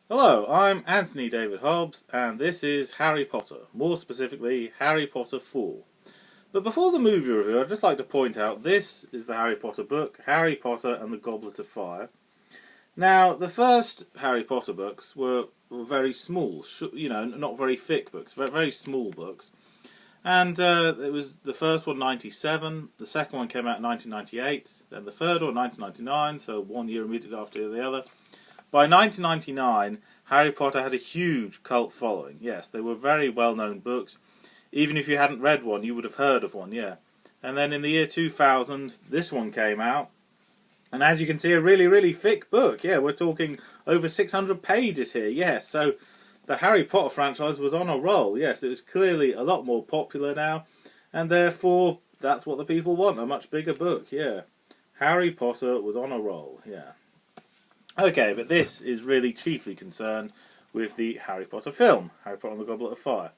Hello, I'm Anthony David Hobbs, and this is Harry Potter, more specifically Harry Potter 4. But before the movie review, I'd just like to point out this is the Harry Potter book, Harry Potter and the Goblet of Fire. Now, the first Harry Potter books were very small, not very thick books, very small books. And it was the first one 97, the second one came out in 1998, then the third one 1999, so 1 year immediately after the other. By 1999, Harry Potter had a huge cult following. Yes, they were very well-known books. Even if you hadn't read one, you would have heard of one, yeah. And then in the year 2000, this one came out. And as you can see, a really, really thick book. Yeah, we're talking over 600 pages here, yes. So the Harry Potter franchise was on a roll. Yes, it was clearly a lot more popular now. And therefore, that's what the people want, a much bigger book, yeah. Harry Potter was on a roll, yeah. Okay, but this is really chiefly concerned with the Harry Potter film, Harry Potter and the Goblet of Fire.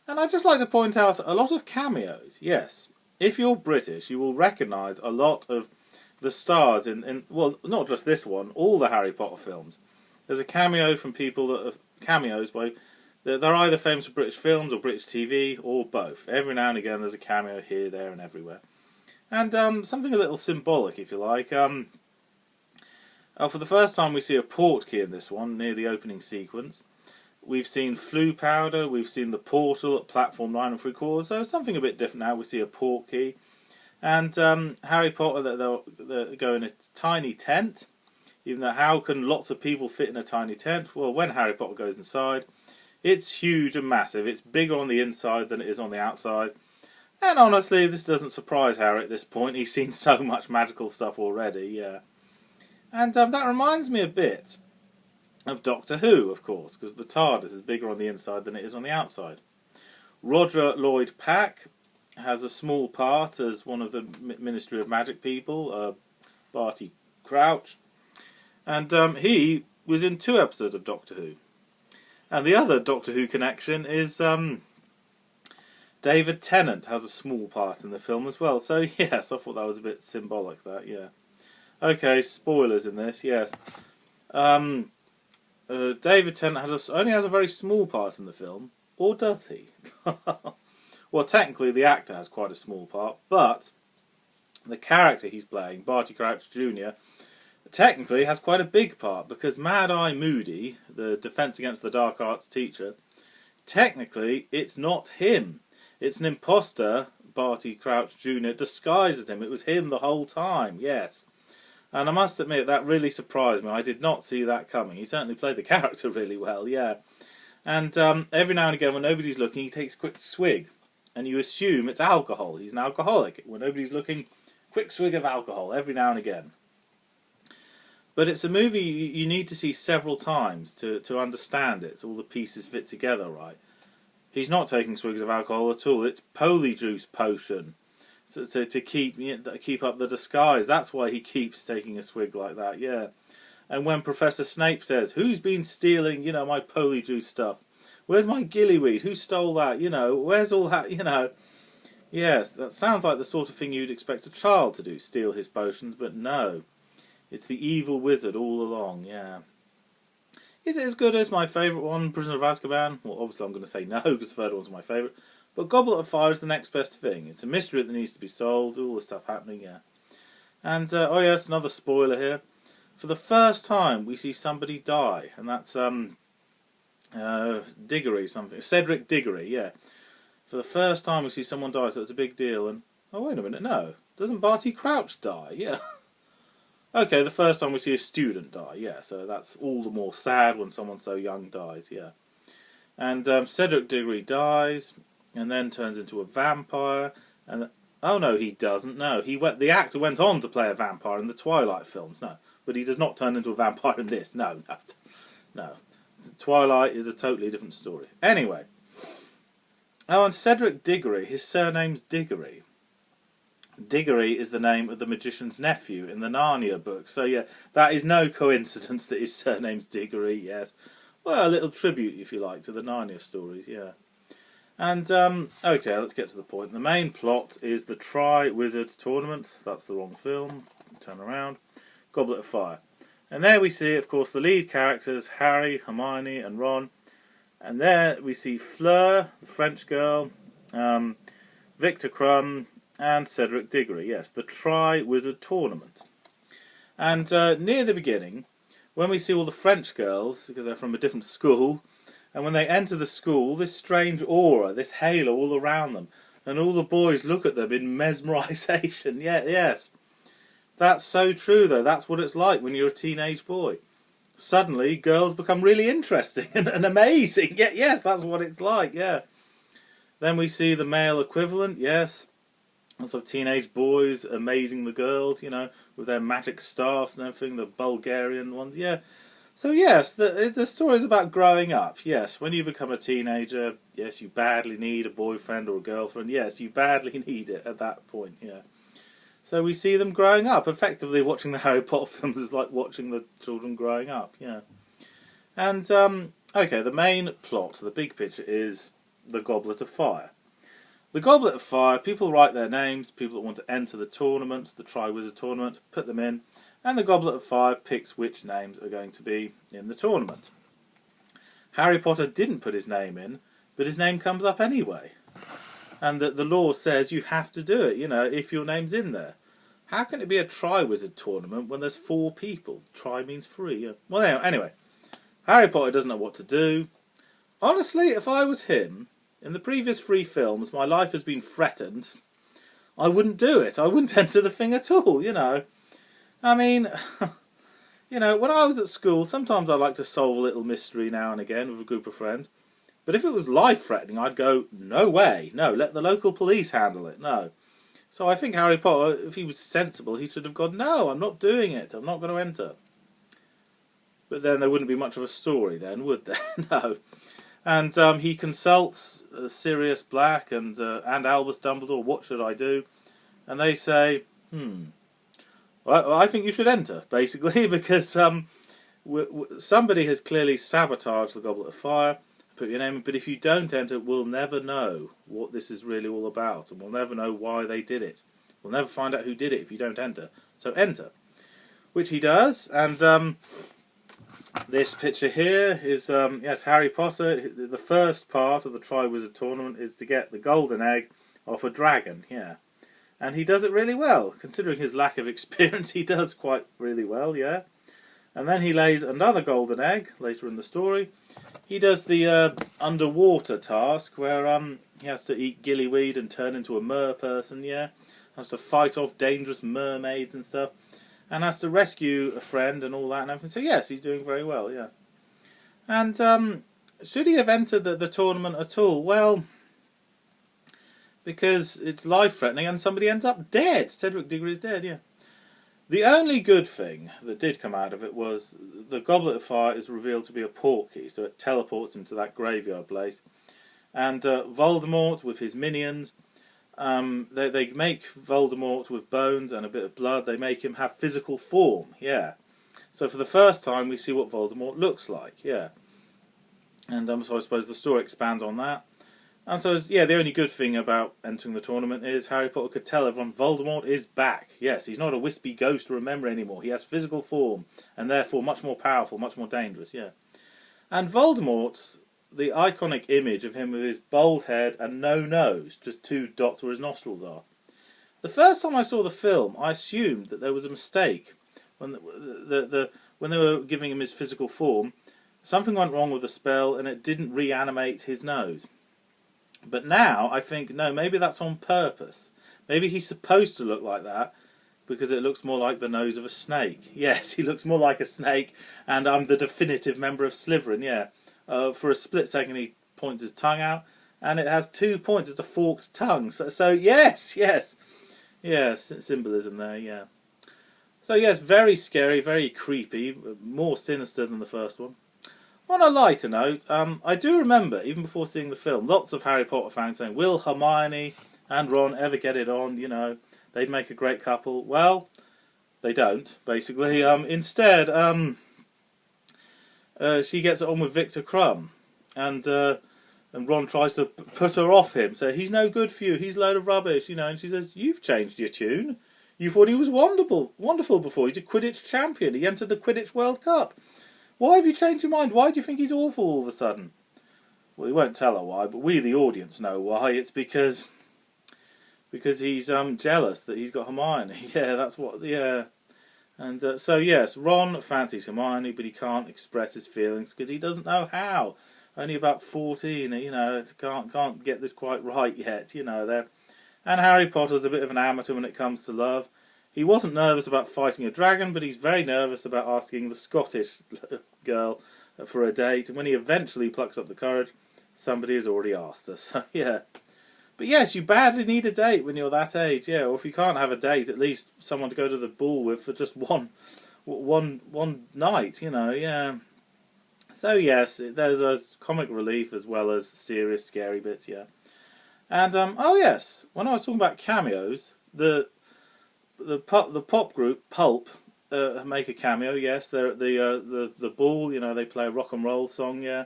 And I'd just like to point out a lot of cameos, yes. If you're British, you will recognise a lot of the stars well, not just this one, all the Harry Potter films. There's a cameo from people that are cameos by... They're either famous for British films or British TV, or both. Every now and again there's a cameo here, there and everywhere. And something a little symbolic, if you like. For the first time we see a portkey in this one, near the opening sequence. We've seen Floo powder, we've seen the portal at platform 9 3/4, so something a bit different now. We see a portkey. And Harry Potter, they're going in a tiny tent. Even though how can lots of people fit in a tiny tent? Well, when Harry Potter goes inside, it's huge and massive. It's bigger on the inside than it is on the outside. And honestly, this doesn't surprise Harry at this point. He's seen so much magical stuff already, yeah. And that reminds me a bit of Doctor Who, of course, because the TARDIS is bigger on the inside than it is on the outside. Roger Lloyd Pack has a small part as one of the Ministry of Magic people, Barty Crouch, and he was in 2 episodes of Doctor Who. And the other Doctor Who connection is David Tennant has a small part in the film as well. So yes, I thought that was a bit symbolic, that, yeah. Okay, spoilers in this, yes. David Tennant only has a very small part in the film, or does he? Well, technically the actor has quite a small part, but the character he's playing, Barty Crouch Jr., technically has quite a big part, because Mad-Eye Moody, the Defense Against the Dark Arts teacher, technically it's not him. It's an imposter, Barty Crouch Jr., disguised as him. It was him the whole time, yes. And I must admit, that really surprised me. I did not see that coming. He certainly played the character really well, yeah. And every now and again, when nobody's looking, he takes a quick swig. And you assume it's alcohol. He's an alcoholic. When nobody's looking, quick swig of alcohol, every now and again. But it's a movie you need to see several times to understand it. So all the pieces fit together, right? He's not taking swigs of alcohol at all. It's polyjuice potion. So to keep up the disguise. That's why he keeps taking a swig like that, yeah. And when Professor Snape says, "Who's been stealing, my polyjuice stuff? Where's my gillyweed? Who stole that? Where's all that, Yes, that sounds like the sort of thing you'd expect a child to do, steal his potions, but no. It's the evil wizard all along, yeah. Is it as good as my favourite one, Prisoner of Azkaban? Well, obviously I'm going to say no, because the third one's my favourite. But Goblet of Fire is the next best thing. It's a mystery that needs to be solved, all this stuff happening, yeah. And, oh yes, another spoiler here. For the first time, we see somebody die, and that's, Diggory something. Cedric Diggory, yeah. For the first time we see someone die, so it's a big deal, and... Oh, wait a minute, no. Doesn't Barty Crouch die? Yeah. Okay, the first time we see a student die, yeah, so that's all the more sad when someone so young dies, yeah. And Cedric Diggory dies... and then turns into a vampire, and oh no, he doesn't. No, the actor went on to play a vampire in the Twilight films. No, but he does not turn into a vampire in this. No. Twilight is a totally different story. Anyway, and Cedric Diggory, his surname's Diggory. Diggory is the name of the magician's nephew in the Narnia books. So yeah, that is no coincidence that his surname's Diggory. Yes, well, a little tribute, if you like, to the Narnia stories. Yeah. And, okay, let's get to the point. The main plot is the Tri-Wizard Tournament. That's the wrong film. Turn around. Goblet of Fire. And there we see, of course, the lead characters, Harry, Hermione and Ron. And there we see Fleur, the French girl, Victor Crumb and Cedric Diggory. Yes, the Tri-Wizard Tournament. And near the beginning, when we see all the French girls, because they're from a different school, and when they enter the school, this strange aura, this halo all around them, and all the boys look at them in mesmerisation. Yeah, yes. That's so true, though. That's what it's like when you're a teenage boy. Suddenly, girls become really interesting and amazing. Yeah, yes, that's what it's like, yeah. Then we see the male equivalent, yes. Lots of teenage boys amazing the girls, you know, with their magic staffs and everything, the Bulgarian ones, yeah. So yes, the story is about growing up, yes. When you become a teenager, yes, you badly need a boyfriend or a girlfriend. Yes, you badly need it at that point, yeah. So we see them growing up. Effectively, watching the Harry Potter films is like watching the children growing up, yeah. And, okay, the main plot, the big picture is the Goblet of Fire. The Goblet of Fire, people write their names, people that want to enter the tournament, the Tri-Wizard Tournament, put them in, and the Goblet of Fire picks which names are going to be in the tournament. Harry Potter didn't put his name in, but his name comes up anyway. And the law says you have to do it, you know, if your name's in there. How can it be a Tri-Wizard tournament when there's 4 people? Tri means 3. Yeah. Well, anyway, Harry Potter doesn't know what to do. Honestly, if I was him, in the previous 3 films, my life has been threatened. I wouldn't do it. I wouldn't enter the thing at all, you know. I mean, you know, when I was at school, sometimes I like to solve a little mystery now and again with a group of friends. But if it was life-threatening, I'd go, no way, no, let the local police handle it, no. So I think Harry Potter, if he was sensible, he should have gone, no, I'm not doing it, I'm not going to enter. But then there wouldn't be much of a story then, would there? No. And he consults Sirius Black and Albus Dumbledore, what should I do? And they say, well, I think you should enter, basically, because somebody has clearly sabotaged the Goblet of Fire. Put your name in, but if you don't enter, we'll never know what this is really all about, and we'll never know why they did it. We'll never find out who did it if you don't enter. So enter. Which he does, and this picture here is, yes, Harry Potter. The first part of the Tri-Wizard Tournament is to get the golden egg off a dragon, yeah. And he does it really well. Considering his lack of experience, he does quite really well, yeah. And then he lays another golden egg later in the story. He does the underwater task where he has to eat gillyweed and turn into a mer person, yeah. Has to fight off dangerous mermaids and stuff. And has to rescue a friend and all that and everything. So yes, he's doing very well, yeah. And should he have entered the tournament at all? Well, because it's life-threatening and somebody ends up dead. Cedric Diggory is dead, yeah. The only good thing that did come out of it was the Goblet of Fire is revealed to be a portkey, so it teleports him to that graveyard place. And Voldemort, with his minions, they make Voldemort with bones and a bit of blood. They make him have physical form, yeah. So for the first time we see what Voldemort looks like, yeah. And so I suppose the story expands on that. And so, yeah, the only good thing about entering the tournament is Harry Potter could tell everyone Voldemort is back. Yes, he's not a wispy ghost to remember anymore. He has physical form, and therefore much more powerful, much more dangerous, yeah. And Voldemort, the iconic image of him with his bald head and no nose, just 2 dots where his nostrils are. The first time I saw the film, I assumed that there was a mistake. When when they were giving him his physical form, something went wrong with the spell, and it didn't reanimate his nose. But now I think, no, maybe that's on purpose. Maybe he's supposed to look like that because it looks more like the nose of a snake. Yes, he looks more like a snake, and I'm the definitive member of Slytherin, yeah. For a split second he points his tongue out, and it has 2 points. It's a forked tongue. So yes. Yes, symbolism there, yeah. So yes, very scary, very creepy, more sinister than the first one. On a lighter note, I do remember, even before seeing the film, lots of Harry Potter fans saying, will Hermione and Ron ever get it on, you know, they'd make a great couple. Well, they don't, basically. Instead, she gets it on with Victor Crumb, and Ron tries to put her off him, so he's no good for you, he's a load of rubbish, you know, and she says, you've changed your tune. You thought he was wonderful before. He's a Quidditch champion. He entered the Quidditch World Cup. Why have you changed your mind? Why do you think he's awful all of a sudden? Well, he won't tell her why, but we, the audience, know why. It's because he's jealous that he's got Hermione. Yeah, that's what. Yeah, and so yes, Ron fancies Hermione, but he can't express his feelings because he doesn't know how. Only about 14, you know, can't get this quite right yet. You know, there. And Harry Potter's a bit of an amateur when it comes to love. He wasn't nervous about fighting a dragon, but he's very nervous about asking the Scottish girl for a date. And when he eventually plucks up the courage, somebody has already asked her. So, yeah. But yes, you badly need a date when you're that age, yeah. Or if you can't have a date, at least someone to go to the ball with for just one night, you know, yeah. So, yes, there's a comic relief as well as serious, scary bits, yeah. And oh yes, when I was talking about cameos, the pop group Pulp make a cameo. Yes, they're at the ball. You know, they play a rock and roll song. Yeah,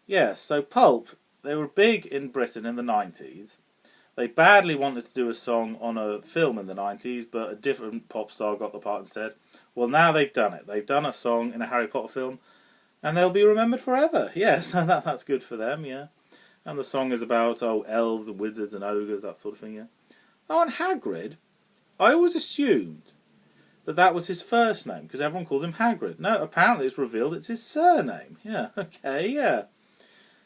yes. So Pulp, they were big in Britain in the 90s. They badly wanted to do a song on a film in the 90s, but a different pop star got the part instead. Well, now they've done it. They've done a song in a Harry Potter film, and they'll be remembered forever. Yeah, so that's good for them. Yeah. And the song is about, elves and wizards and ogres, that sort of thing, yeah. Oh, and Hagrid, I always assumed that was his first name, because everyone calls him Hagrid. No, apparently it's revealed it's his surname. Yeah, okay, yeah.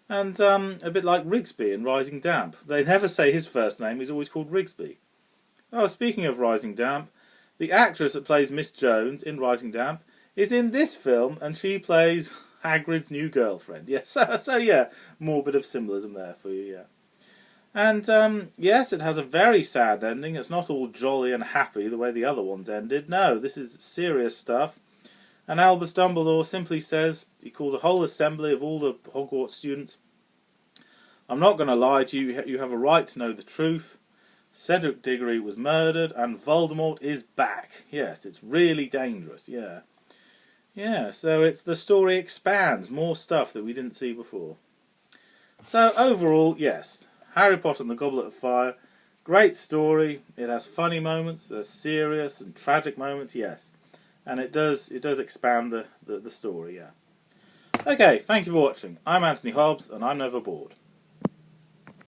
And a bit like Rigsby in Rising Damp. They never say his first name, he's always called Rigsby. Oh, speaking of Rising Damp, the actress that plays Miss Jones in Rising Damp is in this film, and she plays Hagrid's new girlfriend. Yes, so yeah, more bit of symbolism there for you, yeah. And yes, it has a very sad ending. It's not all jolly and happy the way the other ones ended. No, this is serious stuff. And Albus Dumbledore simply says, he calls a whole assembly of all the Hogwarts students, I'm not going to lie to you, you have a right to know the truth. Cedric Diggory was murdered and Voldemort is back. Yes, it's really dangerous, yeah. Yeah, so the story expands, more stuff that we didn't see before. So overall, yes, Harry Potter and the Goblet of Fire, great story. It has funny moments, there's serious and tragic moments, yes, and it does expand the story, yeah. Okay, thank you for watching. I'm Anthony Hobbs, and I'm never bored.